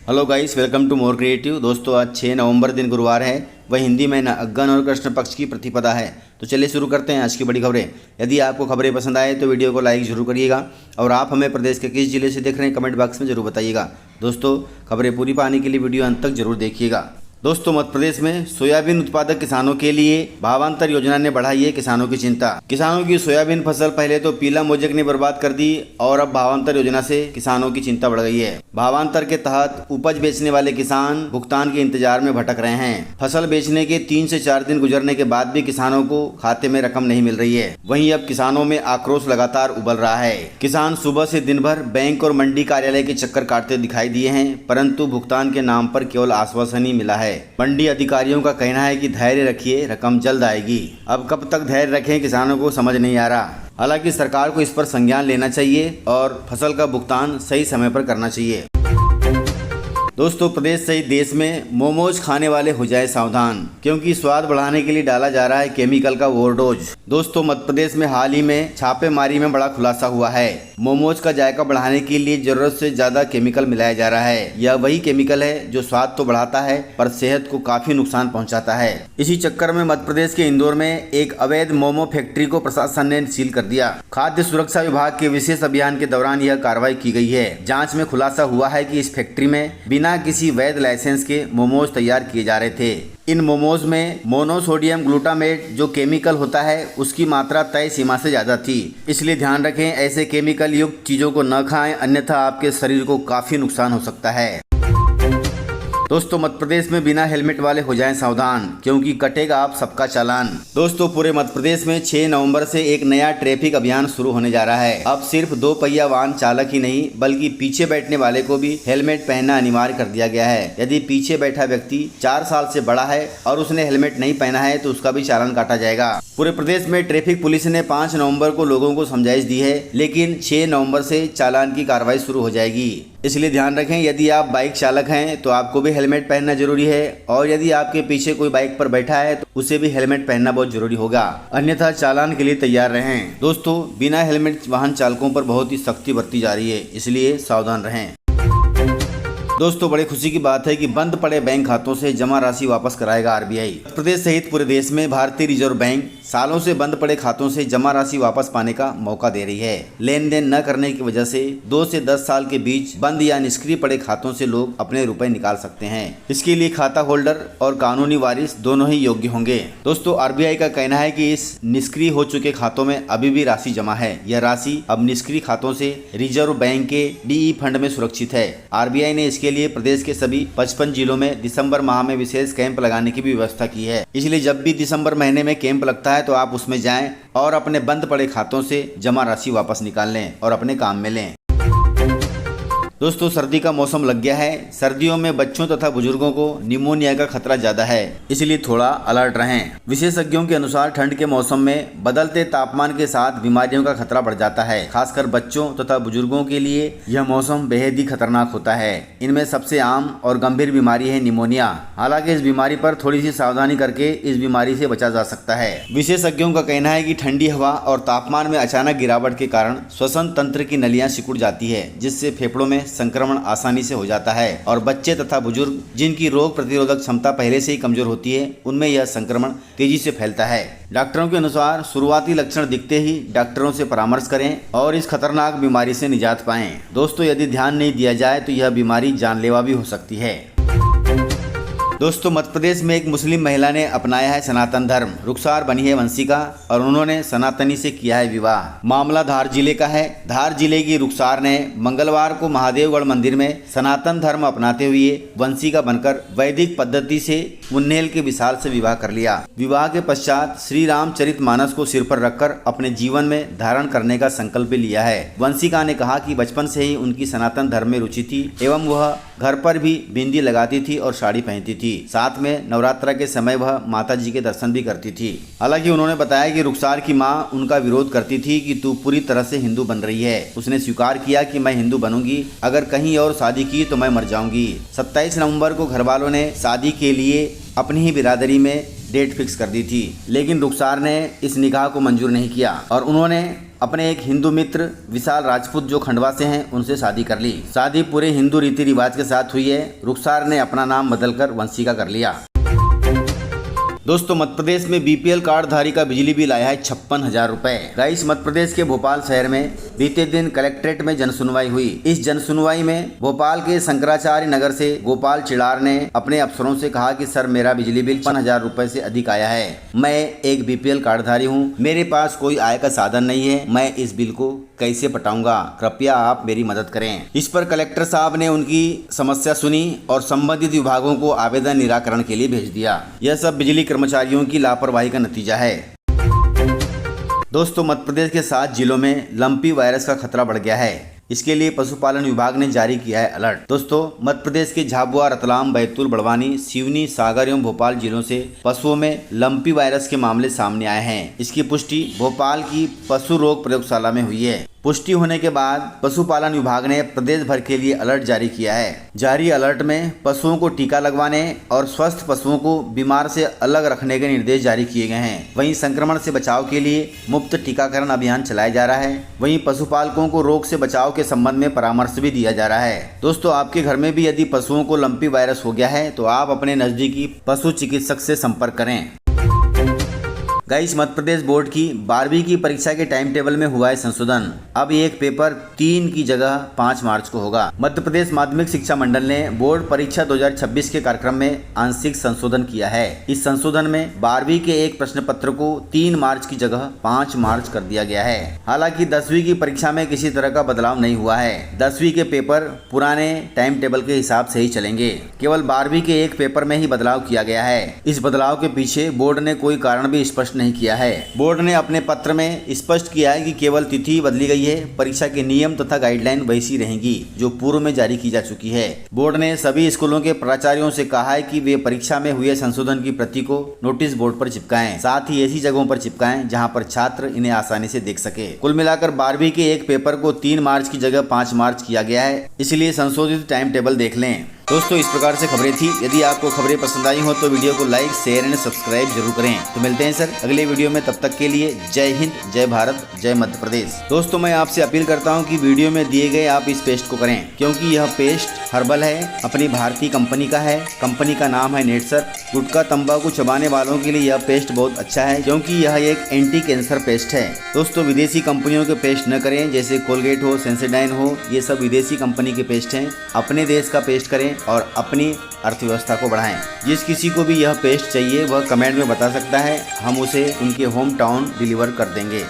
Hello guys, welcome to More Creative. दोस्तों, आज 6 नवंबर दिन गुरुवार है। वह हिंदी महीना अग्गन और कृष्ण पक्ष की प्रतिपदा है। तो चलिए शुरू करते हैं आज की बड़ी खबरें। यदि आपको खबरें पसंद आए तो वीडियो को लाइक जरूर करिएगा और आप हमें प्रदेश के किस जिले से देख रहे हैं कमेंट बॉक्स में जरूर बताइएगा। दोस्तों, खबरें पूरी पाने के लिए वीडियो अंत तक जरूर देखिएगा। दोस्तों, मध्य प्रदेश में सोयाबीन उत्पादक किसानों के लिए भावांतर योजना ने बढ़ाई है किसानों की चिंता। किसानों की सोयाबीन फसल पहले तो पीला मोजेक ने बर्बाद कर दी और अब भावांतर योजना से किसानों की चिंता बढ़ गई है। भावांतर के तहत उपज बेचने वाले किसान भुगतान के इंतजार में भटक रहे हैं। फसल बेचने के 3 से 4 दिन गुजरने के बाद भी किसानों को खाते में रकम नहीं मिल रही है। वहीं अब किसानों में आक्रोश लगातार उबल रहा है। किसान सुबह से दिन भर बैंक और मंडी कार्यालय के चक्कर काटते दिखाई दिए हैं, परंतु भुगतान के नाम पर केवल आश्वासन ही मिला है। मंडी अधिकारियों का कहना है कि धैर्य रखिए, रकम जल्द आएगी। अब कब तक धैर्य रखें, किसानों को समझ नहीं आ रहा। हालांकि सरकार को इस पर संज्ञान लेना चाहिए और फसल का भुगतान सही समय पर करना चाहिए। दोस्तों, प्रदेश सहित देश में मोमोज खाने वाले हो जाए सावधान, क्योंकि स्वाद बढ़ाने के लिए डाला जा रहा है केमिकल का ओवरडोज। दोस्तों, मध्य प्रदेश में हाल ही में छापेमारी में बड़ा खुलासा हुआ है। मोमोज का जायका बढ़ाने के लिए जरूरत से ज्यादा केमिकल मिलाया जा रहा है। यह वही केमिकल है जो स्वाद तो बढ़ाता है पर सेहत को काफी नुकसान पहुँचाता है। इसी चक्कर में मध्य प्रदेश के इंदौर में एक अवैध मोमो फैक्ट्री को प्रशासन ने सील कर दिया। खाद्य सुरक्षा विभाग के विशेष अभियान के दौरान यह कार्रवाई की गई है। जाँच में खुलासा हुआ है कि इस फैक्ट्री में बिना किसी वैध लाइसेंस के मोमोज तैयार किए जा रहे थे। इन मोमोज में मोनोसोडियम ग्लूटामेट जो केमिकल होता है उसकी मात्रा तय सीमा से ज्यादा थी। इसलिए ध्यान रखें, ऐसे केमिकल युक्त चीजों को न खाएं, अन्यथा आपके शरीर को काफी नुकसान हो सकता है। दोस्तों, मध्य प्रदेश में बिना हेलमेट वाले हो जाएं सावधान, क्योंकि कटेगा आप सबका चालान। दोस्तों, पूरे मध्य प्रदेश में 6 नवंबर से एक नया ट्रैफिक अभियान शुरू होने जा रहा है। अब सिर्फ 2 पहिया वाहन चालक ही नहीं बल्कि पीछे बैठने वाले को भी हेलमेट पहनना अनिवार्य कर दिया गया है। यदि पीछे बैठा व्यक्ति 4 साल से बड़ा है और उसने हेलमेट नहीं पहना है तो उसका भी चालान काटा जाएगा। पूरे प्रदेश में ट्रैफिक पुलिस ने 5 नवंबर को लोगों को समझाइश दी है, लेकिन 6 नवंबर से चालान की कार्रवाई शुरू हो जाएगी। इसलिए ध्यान रखें, यदि आप बाइक चालक हैं तो आपको भी हेलमेट पहनना जरूरी है और यदि आपके पीछे कोई बाइक पर बैठा है तो उसे भी हेलमेट पहनना बहुत जरूरी होगा, अन्यथा चालान के लिए तैयार रहें। दोस्तों, बिना हेलमेट वाहन चालकों पर बहुत ही सख्ती बरती जा रही है, इसलिए सावधान रहें। दोस्तों, बड़ी खुशी की बात है कि बंद पड़े बैंक खातों से जमा राशि वापस कराएगा आरबीआई। प्रदेश सहित पूरे देश में भारतीय रिजर्व बैंक सालों से बंद पड़े खातों से जमा राशि वापस पाने का मौका दे रही है। लेन देन न करने की वजह से 2 से 10 साल के बीच बंद या निष्क्रिय पड़े खातों से लोग अपने रुपए निकाल सकते हैं। इसके लिए खाता होल्डर और कानूनी वारिस दोनों ही योग्य होंगे। दोस्तों, आरबीआई का कहना है कि इस निष्क्रिय हो चुके खातों में अभी भी राशि जमा है। यह राशि अब निष्क्रिय खातों से रिजर्व बैंक के डीई फंड में सुरक्षित है। आरबीआई ने इसके लिए प्रदेश के सभी 55 जिलों में दिसंबर माह में विशेष कैंप लगाने की भी व्यवस्था की है। इसलिए जब भी दिसंबर महीने में कैंप लगता है तो आप उसमें जाएं और अपने बंद पड़े खातों से जमा राशि वापस निकाल लें और अपने काम में लें। दोस्तों, सर्दी का मौसम लग गया है। सर्दियों में बच्चों तथा बुजुर्गों को निमोनिया का खतरा ज्यादा है, इसलिए थोड़ा अलर्ट रहें। विशेषज्ञों के अनुसार ठंड के मौसम में बदलते तापमान के साथ बीमारियों का खतरा बढ़ जाता है। खासकर बच्चों तथा बुजुर्गों के लिए यह मौसम बेहद ही खतरनाक होता है। इनमें सबसे आम और गंभीर बीमारी है निमोनिया। हालांकि इस बीमारी पर थोड़ी सी सावधानी करके इस बीमारी से बचा जा सकता है। विशेषज्ञों का कहना है कि ठंडी हवा और तापमान में अचानक गिरावट के कारण श्वसन तंत्र की नलियां सिकुड़ जाती है, जिससे फेफड़ों में संक्रमण आसानी से हो जाता है और बच्चे तथा बुजुर्ग जिनकी रोग प्रतिरोधक क्षमता पहले से ही कमजोर होती है उनमें यह संक्रमण तेजी से फैलता है। डॉक्टरों के अनुसार शुरुआती लक्षण दिखते ही डॉक्टरों से परामर्श करें और इस खतरनाक बीमारी से निजात पाएं। दोस्तों, यदि ध्यान नहीं दिया जाए तो यह बीमारी जानलेवा भी हो सकती है। दोस्तों, मध्य प्रदेश में एक मुस्लिम महिला ने अपनाया है सनातन धर्म। रुखसार बनी है वंशिका और उन्होंने सनातनी से किया है विवाह। मामला धार जिले का है। धार जिले की रुखसार ने मंगलवार को महादेवगढ़ मंदिर में सनातन धर्म अपनाते हुए वंशिका बनकर वैदिक पद्धति से मुन्नेल के विशाल से विवाह कर लिया। विवाह के पश्चात श्री रामचरितमानस को सिर पर रखकर अपने जीवन में धारण करने का संकल्प लिया है। वंशिका ने कहा कि बचपन से ही उनकी सनातन धर्म में रुचि थी एवं वह घर पर भी बिंदी लगाती थी और साड़ी पहनती थी। साथ में नवरात्र के समय वह माता जी के दर्शन भी करती थी। हालांकि उन्होंने बताया कि रुखसार की मां उनका विरोध करती थी कि तू पूरी तरह से हिंदू बन रही है। उसने स्वीकार किया कि मैं हिंदू बनूंगी, अगर कहीं और शादी की तो मैं मर जाऊंगी। 27 नवंबर को घरवालों ने शादी के लिए अपनी ही बिरादरी में डेट फिक्स कर दी थी, लेकिन रुखसार ने इस निकाह को मंजूर नहीं किया और उन्होंने अपने एक हिंदू मित्र विशाल राजपूत जो खंडवा से हैं उनसे शादी कर ली। शादी पूरे हिंदू रीति रिवाज के साथ हुई है। रुखसार ने अपना नाम बदलकर वंशिका कर लिया। दोस्तों मध्य प्रदेश में बीपीएल कार्डधारी का बिजली बिल आया है 56,000 रुपए। गाइस मध्य प्रदेश के भोपाल शहर में बीते दिन कलेक्ट्रेट में जनसुनवाई हुई। इस जनसुनवाई में भोपाल के शंकराचार्य नगर से गोपाल चिड़ार ने अपने अफसरों से कहा कि सर मेरा बिजली बिल 56,000 रुपए से अधिक आया है। मैं एक बीपीएल कार्डधारी हूँ, मेरे पास कोई आय का साधन नहीं है, मैं इस बिल को कैसे पटाऊंगा, कृपया आप मेरी मदद करें। इस पर कलेक्टर साहब ने उनकी समस्या सुनी और संबंधित विभागों को आवेदन निराकरण के लिए भेज दिया। यह सब बिजली कर्मचारियों की लापरवाही का नतीजा है। दोस्तों मध्य प्रदेश के 7 जिलों में लंपी वायरस का खतरा बढ़ गया है। इसके लिए पशुपालन विभाग ने जारी किया है अलर्ट। दोस्तों मध्य प्रदेश के झाबुआ, रतलाम, बैतूल, बड़वानी, सिवनी, सागर एवं भोपाल जिलों से पशुओं में लंपी वायरस के मामले सामने आए हैं। इसकी पुष्टि भोपाल की पशु रोग प्रयोगशाला में हुई है। पुष्टि होने के बाद पशुपालन विभाग ने प्रदेश भर के लिए अलर्ट जारी किया है। जारी अलर्ट में पशुओं को टीका लगवाने और स्वस्थ पशुओं को बीमार से अलग रखने के निर्देश जारी किए गए हैं। वहीं संक्रमण से बचाव के लिए मुफ्त टीकाकरण अभियान चलाया जा रहा है। वहीं पशुपालकों को रोग से बचाव के संबंध में परामर्श भी दिया जा रहा है। दोस्तों आपके घर में भी यदि पशुओं को लंपी वायरस हो गया है तो आप अपने नजदीकी पशु चिकित्सक से संपर्क करें। गाइस मध्य प्रदेश बोर्ड की 12वीं की परीक्षा के टाइम टेबल में हुआ है संशोधन। अब एक पेपर 3 की जगह 5 मार्च को होगा। मध्य प्रदेश माध्यमिक शिक्षा मंडल ने बोर्ड परीक्षा 2026 के कार्यक्रम में आंशिक संशोधन किया है। इस संशोधन में 12वीं के एक प्रश्न पत्र को 3 मार्च की जगह 5 मार्च कर दिया गया है। हालांकि 10वीं की परीक्षा में किसी तरह का बदलाव नहीं हुआ है। 10वीं के पेपर पुराने टाइम टेबल के हिसाब से ही चलेंगे। केवल 12वीं के एक पेपर में ही बदलाव किया गया है। इस बदलाव के पीछे बोर्ड ने कोई कारण भी स्पष्ट नहीं किया है। बोर्ड ने अपने पत्र में स्पष्ट किया है कि केवल तिथि बदली गई है, परीक्षा के नियम तथा गाइडलाइन वैसी रहेंगी जो पूर्व में जारी की जा चुकी है। बोर्ड ने सभी स्कूलों के प्राचार्यों से कहा है कि वे परीक्षा में हुए संशोधन की प्रति को नोटिस बोर्ड पर चिपकाएं, साथ ही ऐसी जगहों पर चिपकाएं जहां पर छात्र इन्हें आसानी से देख सके। कुल मिलाकर 12वीं के एक पेपर को 3 मार्च की जगह 5 मार्च किया गया है, इसलिए संशोधित टाइम टेबल देख लें। दोस्तों इस प्रकार से खबरें थी। यदि आपको खबरें पसंद आई हो तो वीडियो को लाइक, शेयर एंड सब्सक्राइब जरूर करें। तो मिलते हैं सर अगले वीडियो में, तब तक के लिए जय हिंद, जय भारत, जय मध्य प्रदेश। दोस्तों मैं आपसे अपील करता हूं कि वीडियो में दिए गए आप इस पेस्ट को करें, क्योंकि यह पेस्ट हर्बल है, अपनी भारतीय कंपनी का है। कंपनी का नाम है नेटसर। गुटखा तंबाकू चबाने वालों के लिए यह पेस्ट बहुत अच्छा है, क्योंकि यह एक एंटी कैंसर पेस्ट है। दोस्तों विदेशी कंपनियों के पेस्ट न करें, जैसे कोलगेट हो, सेंसोडाइन हो, ये सब विदेशी कंपनी के पेस्ट हैं। अपने देश का पेस्ट करें और अपनी अर्थव्यवस्था को बढ़ाएं। जिस किसी को भी यह पेस्ट चाहिए वह कमेंट में बता सकता है, हम उसे उनके होम टाउन डिलीवर कर देंगे।